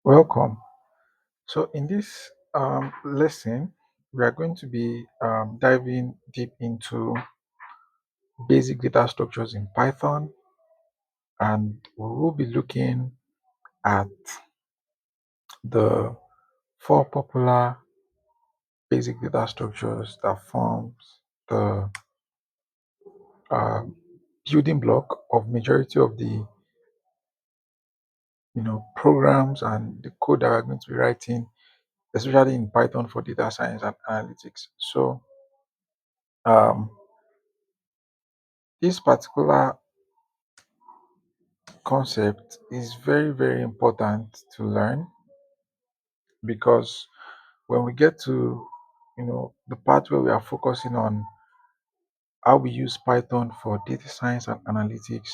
Welcome. So, in this lesson, we are going to be diving deep into basic data structures in Python, and we will be looking at the four popular basic data structures that forms the uh, building block of majority of the programs and the code that we're going to be writing, especially in Python for data science and analytics. So, um, this particular concept is very, very important to learn because when we get to the part where we are focusing on how we use Python for data science and analytics,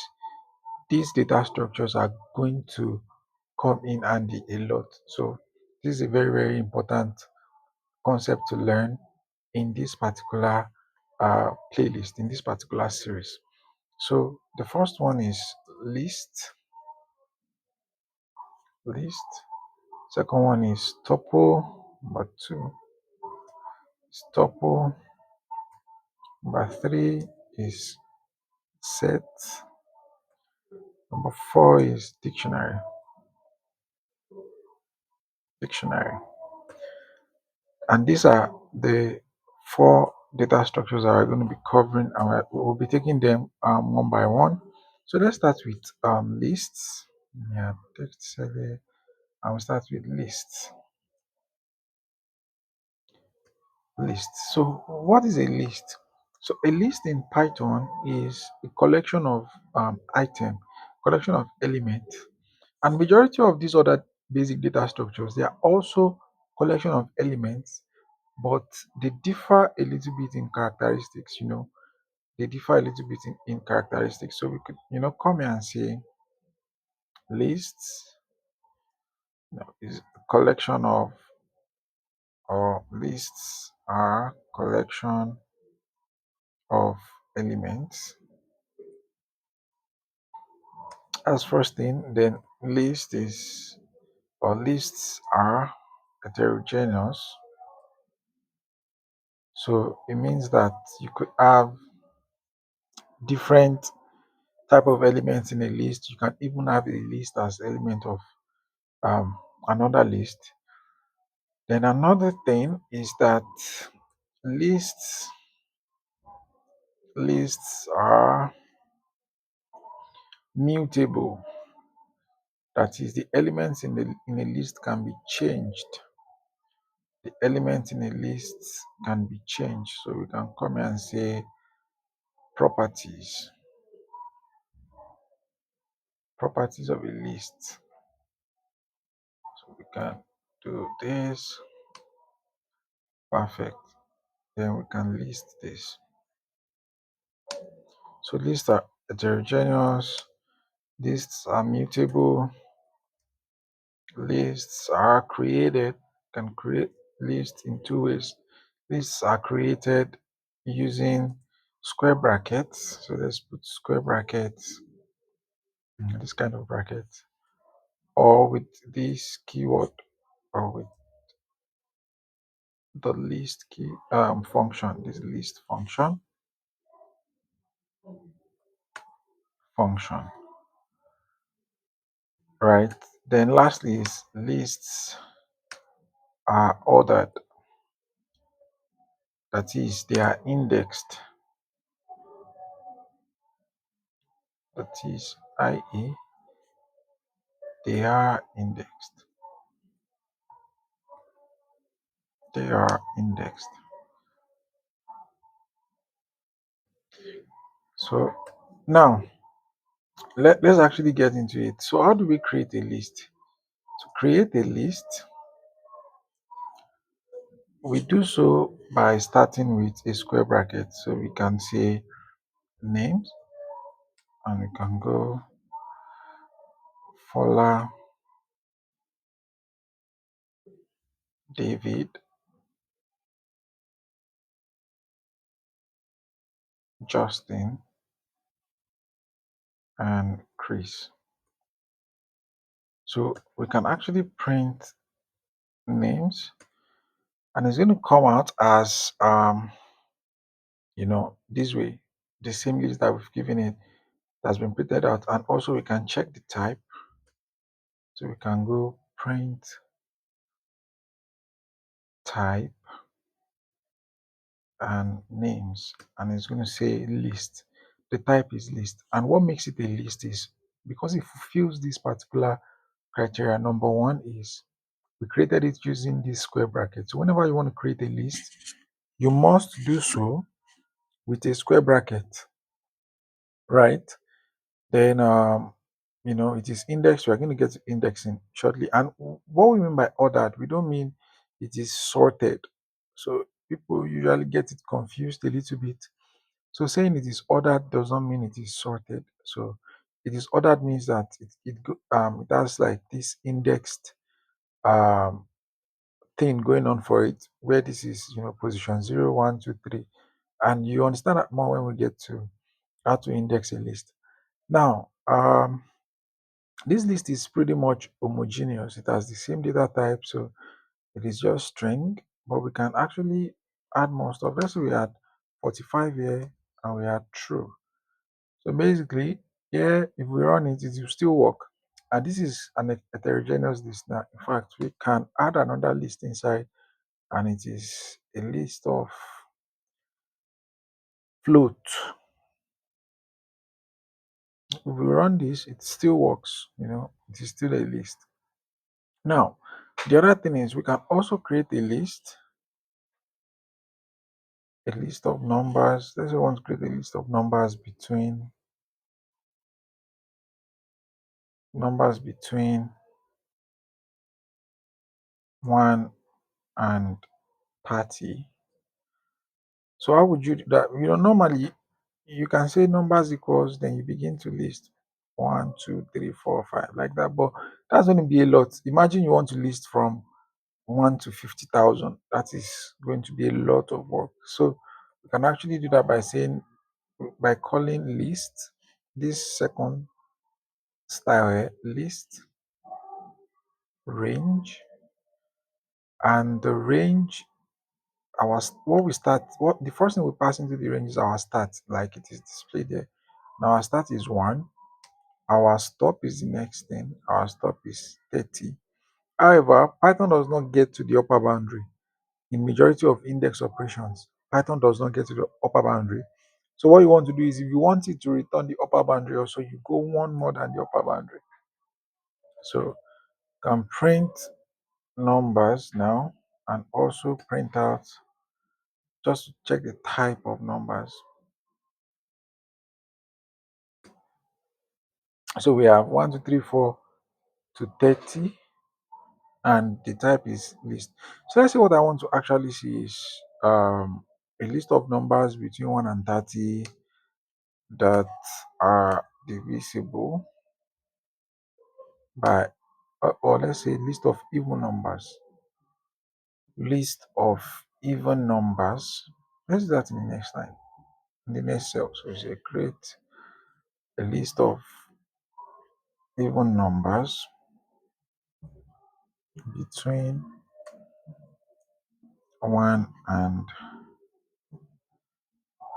these data structures are going to come in handy a lot. So this is a very, very important concept to learn in this particular playlist, in this particular series. So the first one is list. Second one is tuple. Number two is tuple. Number three is set. Number four is dictionary. And these are the four data structures that we're going to be covering, and we'll be taking them one by one. So let's start with lists. Yeah, let's say I will start with lists. List. So what is a list? So a list in Python is a collection of collection of elements, and majority of these other basic data structures, they are also collection of elements, but they differ a little bit in characteristics. They differ a little bit in characteristics. So we could come here and say lists is a collection of, or lists are collection of elements as first thing. Then lists are heterogeneous. So it means that you could have different type of elements in a list. You can even have a list as element of another list. Then another thing is that lists lists are mutable. That is, the elements in a list can be changed. The elements in a list can be changed. So we can come here and say properties properties of a list. So we can do this. Perfect. Then we can list this. So lists are heterogeneous, lists are mutable, lists are created. Can create lists in two ways. Lists are created using square brackets. So let's put square brackets, this kind of brackets, or with this keyword, or with the list key function, this list function, right? Then lastly is lists are ordered. That is, they are indexed. That is, i.e., they are indexed. They are indexed. So now let's actually get into it. So how do we create a list? To create a list, we do so by starting with a square bracket. So we can say names, and we can go Fola, David, Justin, and Chris. So we can actually print names, and it's going to come out as this way, the same list that we've given it that's been printed out. And also we can check the type. So we can go print type and names, and it's going to say list. The type is list, and what makes it a list is because it fulfills this particular criteria. Number one is we created it using this square bracket. So whenever you want to create a list, you must do so with a square bracket, right? Then it is indexed. We're going to get to indexing shortly. And what we mean by ordered, we don't mean it is sorted. So people usually get it confused a little bit. So saying it is ordered does not mean it is sorted. So it is ordered means that it has like this indexed um thing going on for it, where this is position 0, 1, 2, 3, and you understand that more when we get to how to index a list. Now this list is pretty much homogeneous. It has the same data type, so it is just string, but we can actually add more stuff. Let's say we add 45 here and we add true. So basically, here, if we run it, it will still work. And this is an heterogeneous list now. In fact, we can add another list inside, and it is a list of float. If we run this, it still works. It is still a list. Now, the other thing is we can also create a list of numbers. Let's say we want to create a list of numbers between 1 and 30. So how would you do that? Normally you can say numbers equals, then you begin to list 1, 2, 3, 4, 5, like that. But that's going to be a lot. Imagine you want to list from 1 to 50,000. That is going to be a lot of work. So we can actually do that by calling list, this second style here, list range, and the range, what we start, what the first thing we pass into the range is our start, like it is displayed there. Now our start is 1, our stop is the next thing, our stop is 30. However, Python does not get to the upper boundary. In majority of index operations, Python does not get to the upper boundary. So what you want to do is, if you want it to return the upper boundary also, you go one more than the upper boundary. So you can print numbers now, and also print out, just to check the type of numbers. So we have 1, 2, 3, 4 to 30, and the type is list. So let's say what I want to actually see is a list of numbers between 1 and 30 that are divisible by, or let's say list of even numbers. List of even numbers. Let's do that in the next line, in the next cell. So we say create a list of even numbers between 1 and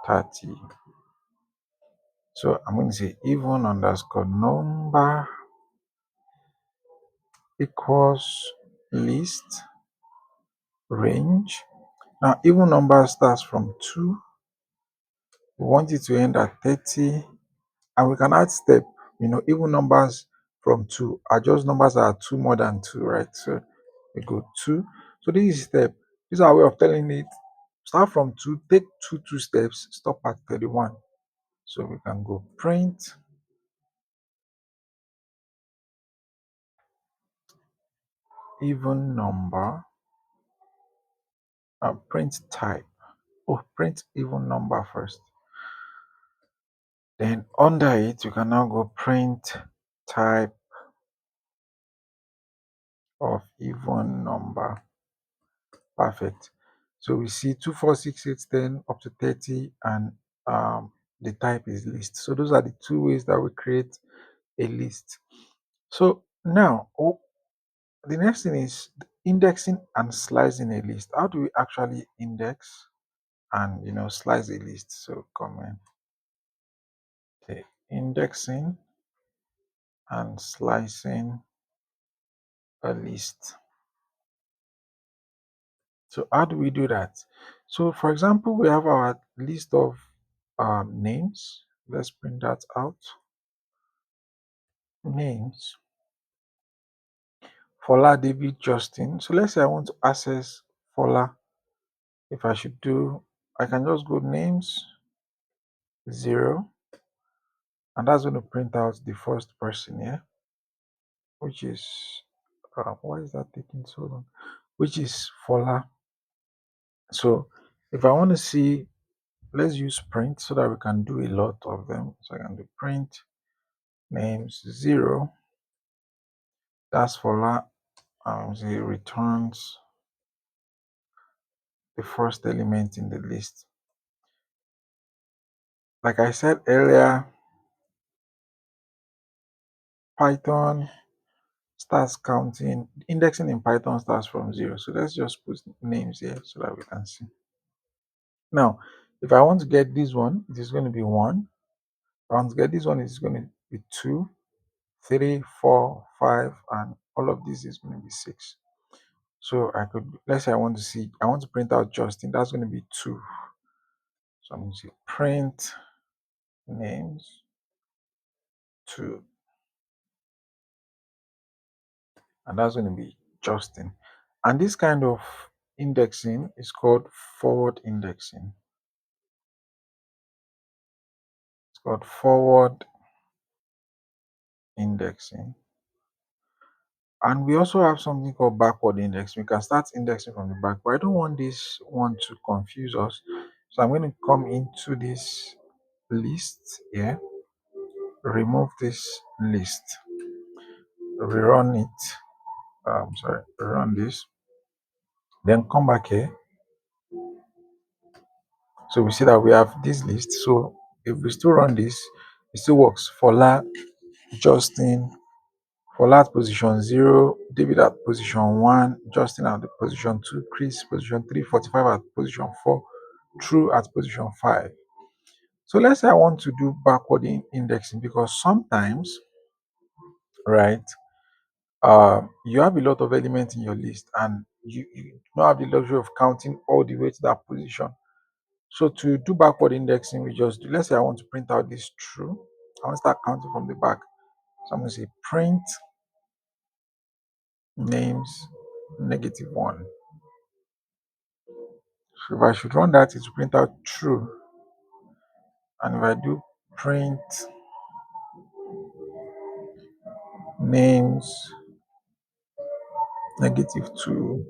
30. So I'm going to say even underscore number equals list range. Now even number starts from 2. We want it to end at 30, and we can add step. Even numbers from 2 are just numbers that are 2 more than 2, right? So we go 2. So this is step. This is our way of telling it start from 2, take two steps, stop at 31. So we can go print even number, print type. Oh, print even number first. Then under it, you can now go print type of even number. Perfect. So we see 2, 4, 6, 8, 10 up to 30, and the type is list. So those are the two ways that we create a list. So Now, the next thing is indexing and slicing a list. How do we actually index and slice a list? So comment the indexing and slicing a list. So how do we do that? So for example, we have our list of names. Let's print that out. Names. Fola, David, Justin. So let's say I want to access Fola. If I should do, I can just go names 0, and that's going to print out the first person here, which is why is that taking so long? Which is Fola. So if I want to see, let's use print so that we can do a lot of them. So I can do print names 0. That's Fola. Say returns the first element in the list. Like I said earlier, Python starts counting, indexing in Python starts from 0. So let's just put names here so that we can see. Now, if I want to get this one, it is going to be 1. If I want to get this one, it's going to be 2, 3, 4, 5, and all of this is going to be 6. So I could, let's say I want to print out Justin, that's going to be 2. So I'm going to say print names 2, and that's going to be Justin. And this kind of indexing is called forward indexing. It's called forward indexing. And we also have something called backward indexing. We can start indexing from the back, but I don't want this one to confuse us. So I'm going to come into this list here, remove this list, rerun it. Sorry, run this, then come back here. So we see that we have this list. So if we still run this, it still works. Fola, Justin, Fola at position 0, David at position 1, Justin at the position 2, Chris position 3, 45 at position 4, True at position 5. So let's say I want to do backward indexing, because sometimes, right, you have a lot of elements in your list and you don't have the luxury of counting all the way to that position. So to do backward indexing, we just do, let's say I want to print out this true. I want to start counting from the back. So I'm going to say print names -1. So if I should run that, it will print out true. And if I do print names -2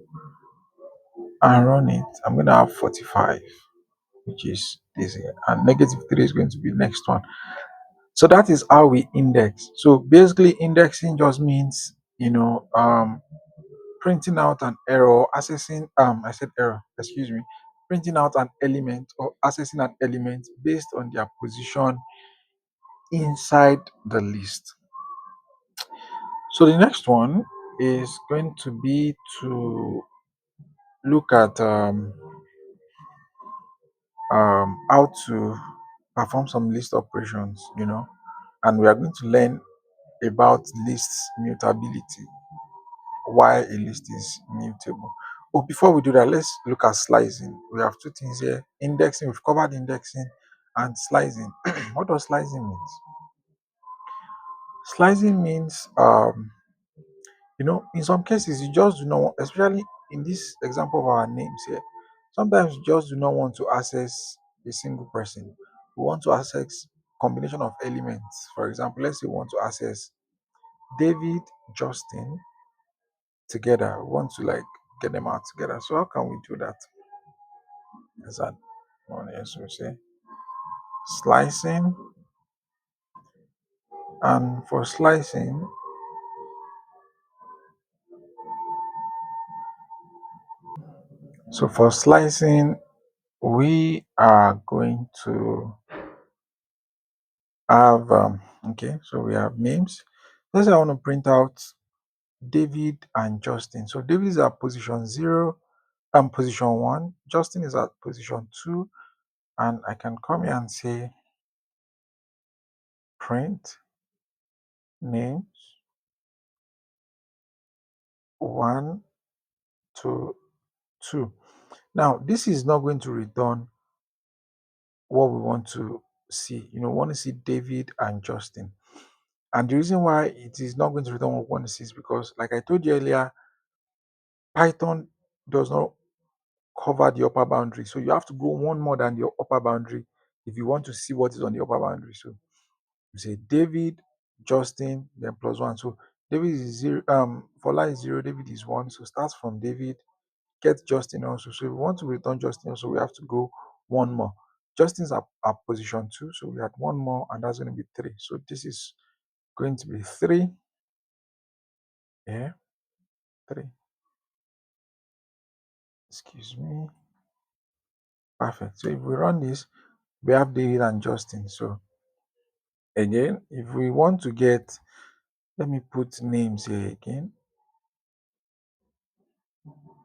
and run it, I'm going to have 45, which is this here. And -3 is going to be next one. So that is how we index. So basically, indexing just means, printing out an error, accessing, I said error, excuse me, printing out an element or accessing an element based on their position inside the list. So the next one is going to be to look at how to perform some list operations, and we are going to learn about list mutability, why a list is mutable. But before we do that, let's look at slicing. We have two things here: indexing. We've covered indexing and slicing. What does slicing mean? Slicing means in some cases, you just do not want, especially in this example of our names here, sometimes you just do not want to access a single person. We want to access combination of elements. For example, let's say we want to access David, Justin together. We want to get them out together. So how can we do that? Is that one here? So we say slicing, and for slicing, we are going to have okay, so we have names. Let's say I want to print out David and Justin. So David is at position zero, position one. Justin is at position two, and I can come here and say print names one to two. Now this is not going to return what we want to see. We want to see David and Justin. And the reason why it is not going to return what we want to see is because, like I told you earlier, Python does not cover the upper boundary. So you have to go one more than the upper boundary if you want to see what is on the upper boundary. So you say David, Justin, then plus one. So David is zero, Fola is zero, David is one. So starts from David, get Justin also. So if we want to return Justin also, we have to go one more. Justin's at position two, so we had one more, and that's going to be three. So this is going to be three. Yeah, three. Excuse me. Perfect. So if we run this, we have David and Justin. So again, if we want to get, let me put names here again.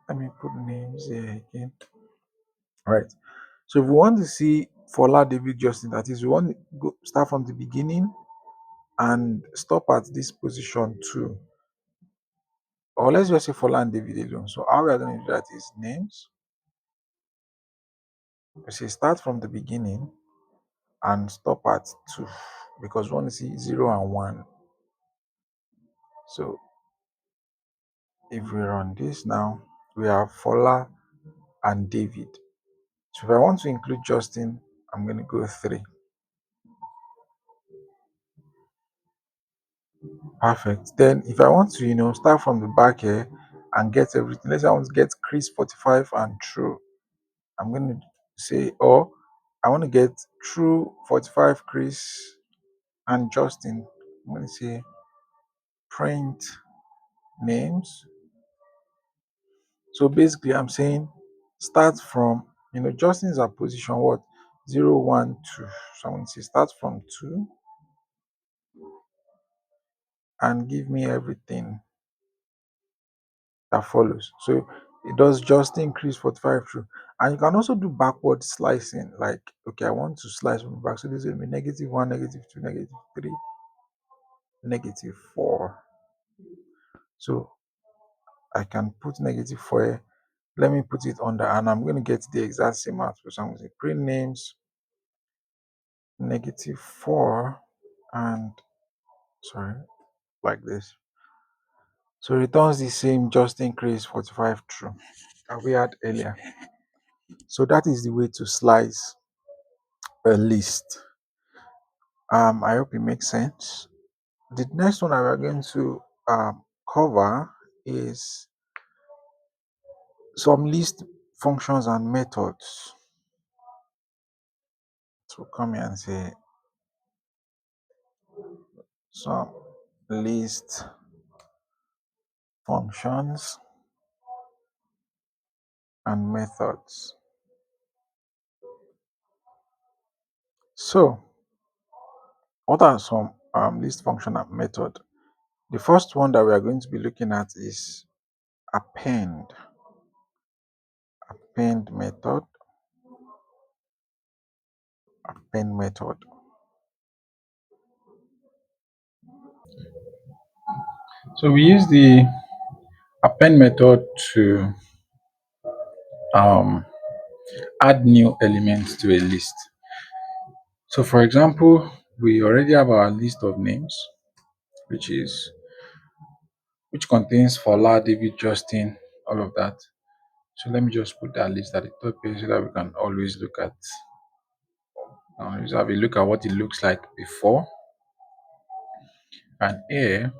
Let me put names here again. All right. So if we want to see Fola, David, Justin, that is, we want to go start from the beginning and stop at this position two. Or let's just say Fola and David alone. So how we are going to do that is names. We say start from the beginning and stop at two, because we want to see zero and one. So if we run this now, we have Fola and David. So if I want to include Justin, I'm going to go three. Perfect. Then if I want to, start from the back here and get everything, let's say I want to get Chris 45 and true. I'm going to say, or I want to get true 45 Chris and Justin. I'm going to say print names. So basically I'm saying start from, Justin's at position what? 0, 1, 2. So I'm going to say start from 2 and give me everything that follows. So it does just increase 45 through. And you can also do backward slicing. Like, okay, I want to slice from the back. So this will be -1, -2, -3, -4. So I can put -4 here. Let me put it under, and I'm going to get the exact same output. So I'm going to say print names -4 and sorry, like this. So returns the same, just increase 45 true that we had earlier. So that is the way to slice a list. I hope it makes sense. The next one that we're going to cover is some list functions and methods. So come here and say some list functions and methods. So what are some list function and method? The first one that we are going to be looking at is append. Append method. Append method. So we use the append method to um, add new elements to a list. So for example, we already have our list of names, which contains Fola, David, Justin, all of that. So let me just put that list at the top here so that we can always look at, just have a look at what it looks like before. And here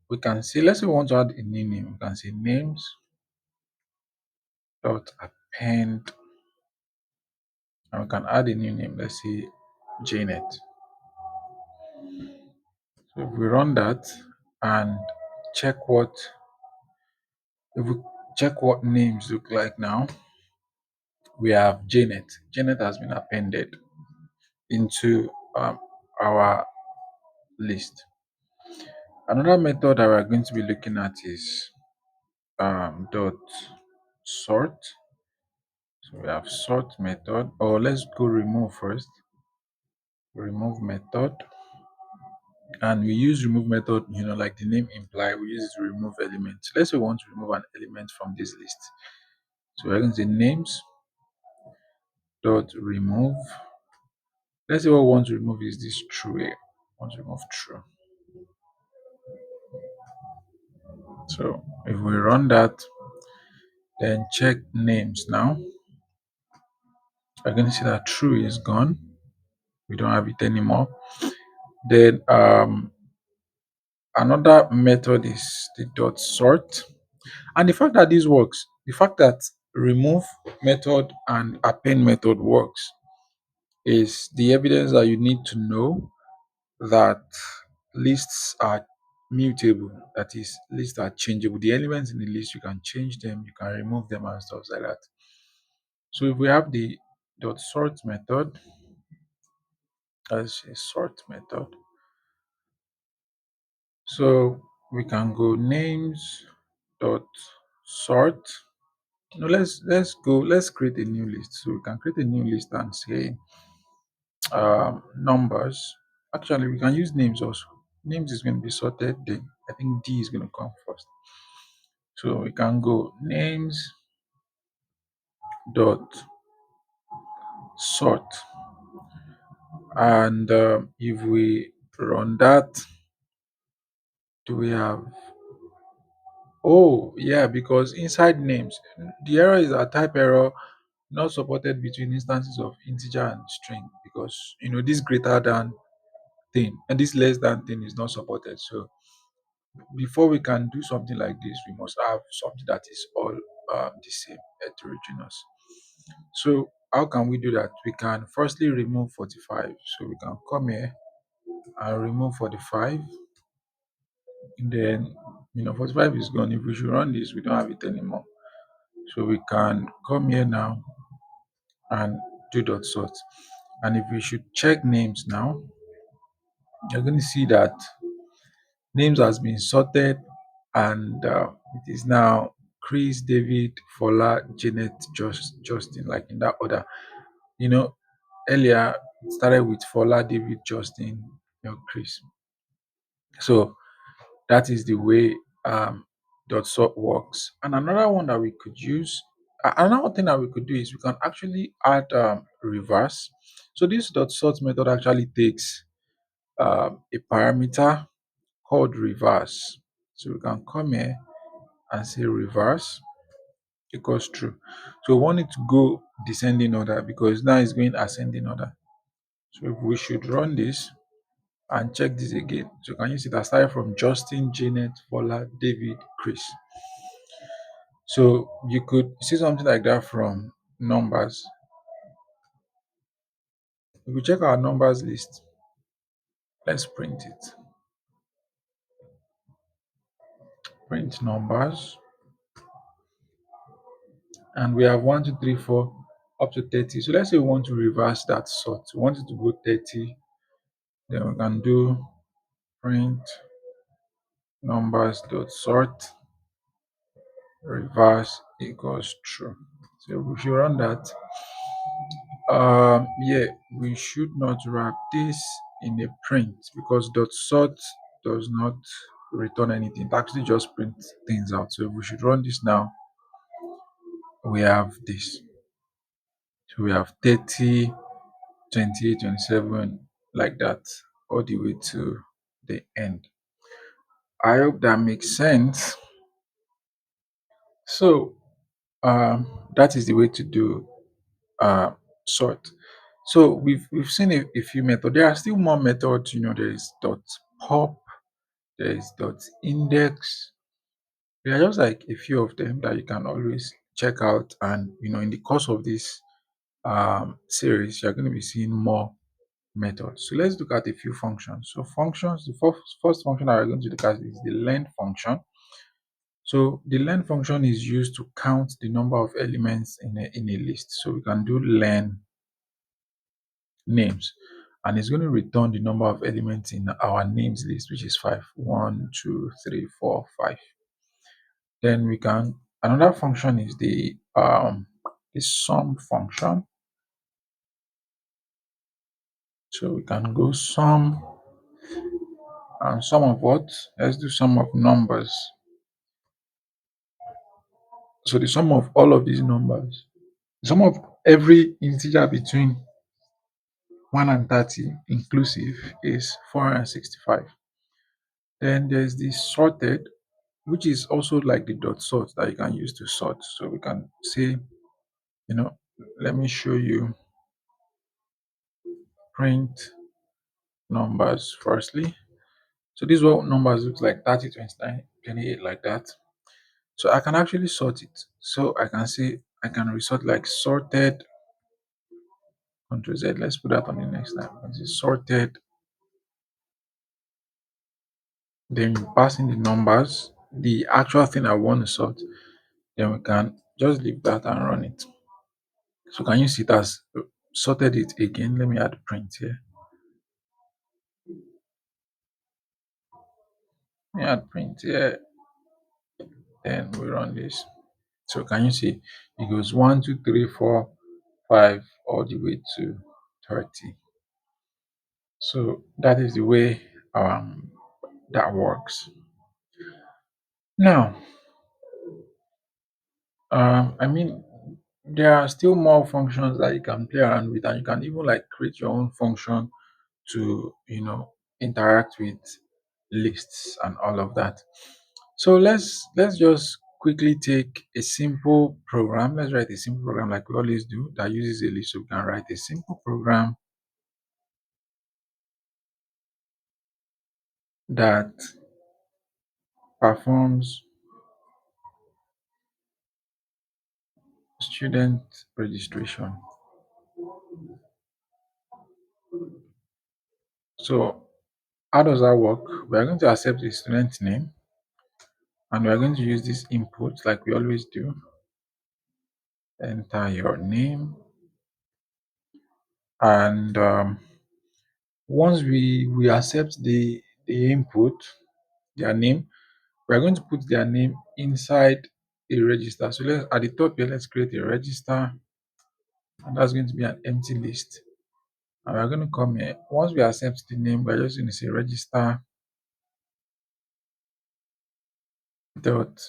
we can see, let's say we want to add a new name, we can say names dot append, and we can add a new name, let's say Janet. So if we run that and check what, if we check what names look like now, we have Janet. Janet has been appended into our list. Another method that we're going to be looking at is dot sort. So we have sort method, or let's go remove first. Remove method, and we use remove method, like the name imply, we use it to remove elements. Let's say we want to remove an element from this list. So we're going to say names dot remove. Let's say what we want to remove is this true here. I want to remove true. So if we run that, then check names now, we're going to see that true is gone. We don't have it anymore. Then another method is the dot sort. And the fact that this works, the fact that remove method and append method works, is the evidence that you need to know that lists are mutable. That is, lists are changeable. The elements in the list, you can change them, you can remove them, and stuff like that. So if we have the dot sort method as a sort method, so we can go names dot sort. No, let's create a new list. So we can create a new list and say numbers. Actually, we can use names also. Names is going to be sorted, then I think D is going to come first. So we can go names dot sort, and if we run that, do we have? Oh yeah, because inside names, the error is a type error not supported between instances of integer and string, because this greater than thing and this less than thing is not supported. So before we can do something like this, we must have something that is all the same, heterogeneous. So how can we do that? We can firstly remove 45. So we can come here and remove 45. Then 45 is gone. If we should run this, we don't have it anymore. So we can come here now and do dot sort. And if we should check names now, you're going to see that names has been sorted, and it is now Chris, David, Fola, Janet, Justin, like in that order. You know, earlier it started with Fola, David, Justin, Chris. So that is the way dot sort works. And another one that we could use, another thing that we could do is we can actually add reverse. So this dot sort method actually takes a parameter called reverse. So we can come here and say reverse equals true. So we want it to go descending order because now it's going ascending order. So if we should run this and check this again. So can you see that started from Justin, Janet, Paula, David, Chris. So you could see something like that from numbers. If we check our numbers list, let's print it. Print numbers. And we have 1, 2, 3, 4 up to 30. So let's say we want to reverse that sort. We want it to go 30. Then we can do print numbers dot sort reverse equals true. So we should run that. Yeah, we should not wrap this in a print because dot sort does not return anything. It actually just print things out. So we should run this now. We have this. So we have 30, 28, 27, like that, all the way to the end. I hope that makes sense. So that is the way to do uh, sort. So we've seen a few methods. There are still more methods. There is dot pop, there is dot index. There are just like a few of them that you can always check out. And in the course of this series, you're going to be seeing more methods. So let's look at a few functions. So functions, the first function that we're going to look at is the len function. So the len function is used to count the number of elements in a list. So we can do len names. and it's going to return the number of elements in our names list, which is five. 1, 2, 3, 4, 5. Then we can another function is the sum function. So we can go sum and sum of what? Let's do sum of numbers. So the sum of all of these numbers, the sum of every integer between 1 and 30 inclusive is 465. Then there's the sorted, which is also like the dot sort that you can use to sort. So we can say, you know, let me show you print numbers firstly. So this is what numbers looks like: 30, 29, 28, like that. So I can actually sort it. So I can say I can resort like sorted Ctrl Z. Let's put that on the next line. It's sorted. Then you pass in the numbers, the actual thing I want to sort. Then we can just leave that and run it. So can you see it has sorted it again? Let me add print here. Let me add print here. Then we run this. So can you see it goes 1, 2, 3, 4, 5 all the way to 30. So that is the way that works. Now, I mean, there are still more functions that you can play around with, and you can even like create your own function to interact with lists and all of that. So let's just quickly take a simple program. Let's write a simple program like we always do that uses a list. So we can write a simple program that performs student registration. So how does that work? We are going to accept the student name, and we are going to use this input like we always do. Enter your name, and once we accept the input, their name, we are going to put their name inside a register. So let's at the top here, let's create a register, and that's going to be an empty list. And we're going to come here. Once we accept the name, we're just going to say register dot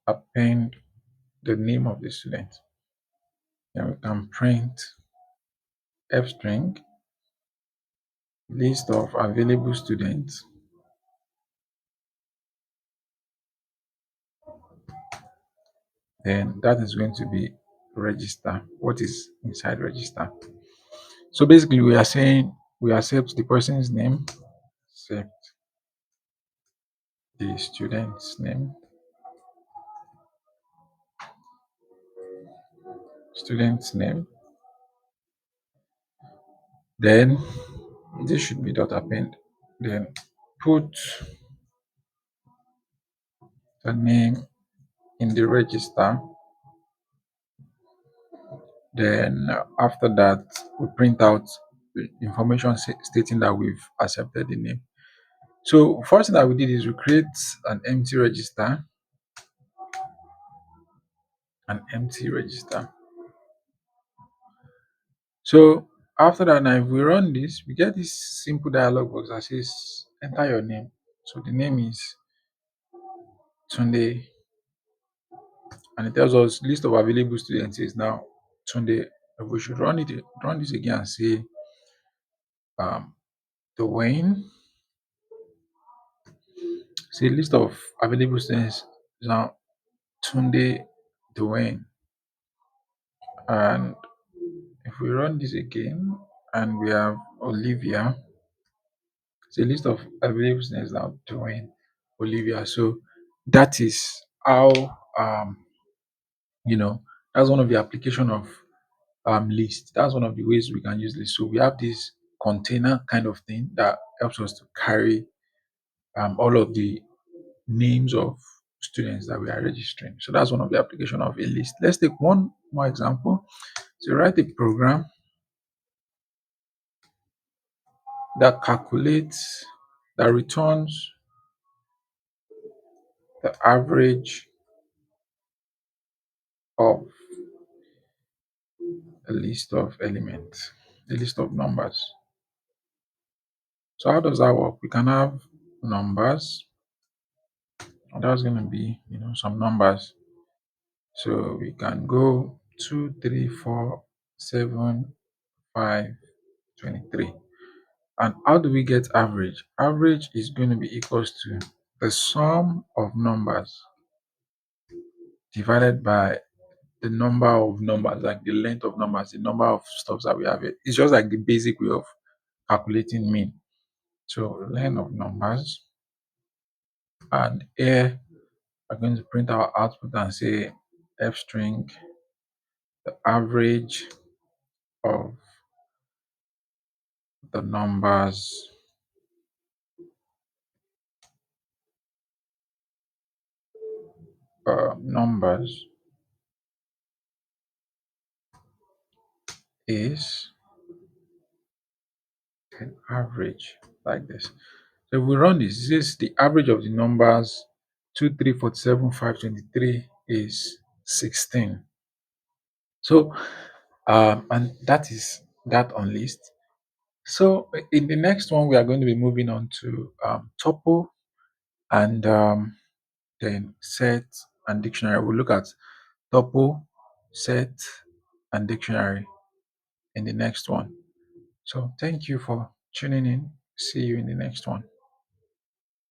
append the name of the student. Then we can print f string list of available students. Then that is going to be register. What is inside register? So basically, we are saying we accept the person's name, accept the student's name, student's name. Then this should be dot append. Then put the name in the register. Then after that, we print out the information stating that we've accepted the name. So first thing that we did is we create an empty register, an empty register. So after that, now if we run this, we get this simple dialog box that says enter your name. So the name is Tunde, and it tells us list of available students is now Tunde. If we should run this again and say um Dwayne. Say list of available students is now Tunde Dwayne. And if we run this again and we have Olivia, it's a list of available students now Dwayne, Olivia. So that is how you know that's one of the application of list. That's one of the ways we can use list. So we have this container kind of thing that helps us to carry all of the names of students that we are registering. So that's one of the application of a list. Let's take one more example. So write a program that calculates, that returns the average of a list of elements, a list of numbers. So how does that work? We can have numbers, and that's going to be, some numbers. So we can go 2, 3, 4, 7, 5, 23. And how do we get average? Average is going to be equals to the sum of numbers divided by the number of numbers, like the length of numbers, the number of stops that we have. It's just like the basic way of calculating mean. So length of numbers, and here we're going to print our output and say f string, the average of the numbers is an average, like this. So if we run this, it says the average of the numbers 2, 3, 47, 5, 23 is 16. So and that is that on list. So in the next one, we are going to be moving on to tuple and then set and dictionary. We'll look at tuple, set, and dictionary in the next one. So thank you for tuning in. See you in the next one.